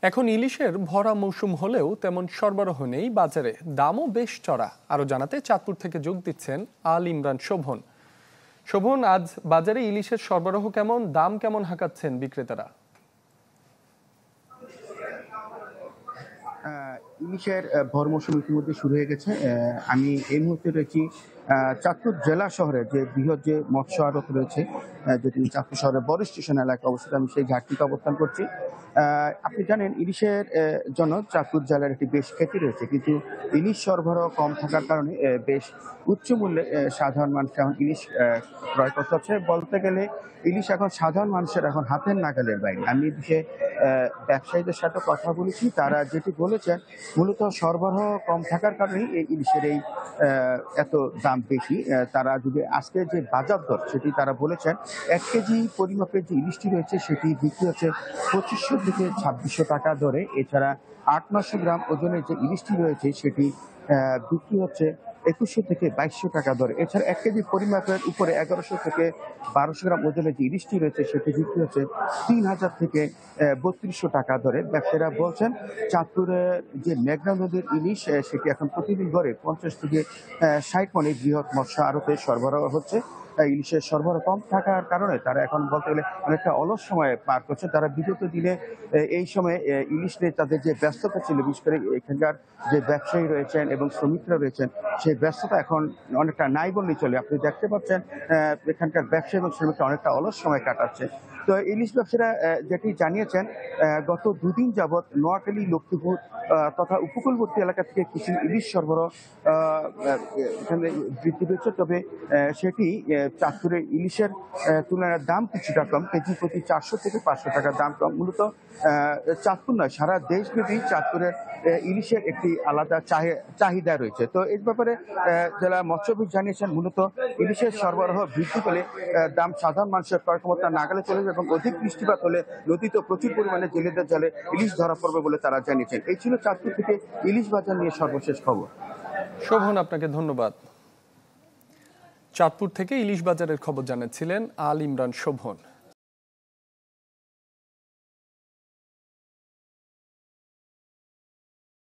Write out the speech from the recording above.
এখন ইলিশের ভরা মৌসুম হলেও তেমন সরবরাহ নেই বাজারে, দামও বেশ চড়া। আরো জানাতে চাঁদপুর থেকে যোগ দিচ্ছেন আল ইমরান শোভন। শোভন, আজ বাজারে ইলিশের সরবরাহ কেমন, দাম কেমন হাঁকাচ্ছেন বিক্রেতারা? ইলিশের ভর মৌসুম ইতিমধ্যে শুরু হয়ে গেছে। আমি এই মুহূর্তে রয়েছি চাঁদপুর জেলা শহরে যে বৃহৎ যে মৎস্য আড়ত রয়েছে, যেটি চাঁদপুর শহরের বড় স্টেশন এলাকায় অবস্থিত। আমি সেই ঘাটটিতে অবস্থান করছি। আপনি জানেন ইলিশের জন্য চাঁদপুর জেলার একটি বেশ খ্যাতি রয়েছে, কিন্তু ইলিশ সরবরাহ কম থাকার কারণে বেশ উচ্চ মূল্যে সাধারণ মানুষ এখন ইলিশ ক্রয় করতে হচ্ছে। বলতে গেলে ইলিশ এখন সাধারণ মানুষের এখন হাতের নাগালের বাইরে। আমি এদিকে ব্যবসায়ীদের সাথে কথা বলেছি, তারা যেটি বলেছেন মূলত সরবরাহ কম থাকার কারণেই এই ইলিশের এই এত দাম বেশি। তারা যদি আজকে যে বাজার দর সেটি তারা বলেছেন 1 কেজি পরিমাপের যে ইলিশটি রয়েছে সেটি বিক্রি হচ্ছে 2500 থেকে 2600 টাকা দরে। এছাড়া 800-900 গ্রাম ওজনের যে ইলিশটি রয়েছে সেটি বিক্রি হচ্ছে 2100 থেকে 2200 টাকা দরে। এছাড়া 1 কেজি পরিমাপের উপরে 1100 থেকে 1200 গ্রাম ওজনের যে ইলিশটি রয়েছে সেটি বিক্রি হচ্ছে 3000 থেকে 3200 টাকা দরে। ব্যবসায়ীরা বলছেন চাঁদপুরের যে মেঘনা নদীর ইলিশ সেটি এখন প্রতিদিন গড়ে 50 থেকে 60 মণ বৃহৎ মৎস্য আড়তে সরবরাহ হচ্ছে। ইলিশের সরবরাহ কম থাকার কারণে তারা এখন বলতে গেলে অনেকটা অলস সময় পার করছে। তারা বিগত দিনে এই সময় ইলিশ নিয়ে তাদের যে ব্যস্ততা ছিল, বিশেষ করে এখানকার যে ব্যবসায়ী রয়েছেন এবং শ্রমিকরা রয়েছেন, সেই ব্যস্ততা এখন অনেকটা নাই বললেই চলে। আপনি দেখতে পাচ্ছেন এখানকার ব্যবসায়ী এবং শ্রমিকরা অনেকটা অলস সময় কাটাচ্ছে। তো ইলিশ ব্যবসায়ীরা যেটি জানিয়েছেন, গত দুদিন যাবৎ নোয়াখালী, লক্ষ্মীপুর তথা উপকূলবর্তী এলাকা থেকে কিছু ইলিশ সরবরাহ এখানে বৃদ্ধি পেয়েছে। তবে সেটি চাঁদপুরের ইলিশের তুলনায় দাম কিছুটা কম, কেজি প্রতি 400 থেকে 500 টাকা দাম কম। মূলত চাঁদপুর নয়, সারা দেশব্যাপী চাঁদপুরের ইলিশের একটি আলাদা চাহিদা রয়েছে। তো এই ব্যাপারে জেলা মৎস্যবিদ জানিয়েছেন মূলত ইলিশের সরবরাহ বৃদ্ধি পেলে দাম সাধারণ মানুষের ক্রয় ক্ষমতা নাগালে চলে যাবে এবং অধিক বৃষ্টিপাত হলে নদীতে প্রচুর পরিমাণে জেলেদের জালে ইলিশ ধরা পড়বে বলে তারা জানিয়েছেন। এই ছিল চাঁদপুর থেকে ইলিশ বাজার নিয়ে সর্বশেষ খবর। শোভন, আপনাকে ধন্যবাদ। চাঁদপুর থেকে ইলিশ বাজারের খবর জানাচ্ছিলেন আল ইমরান শোভন।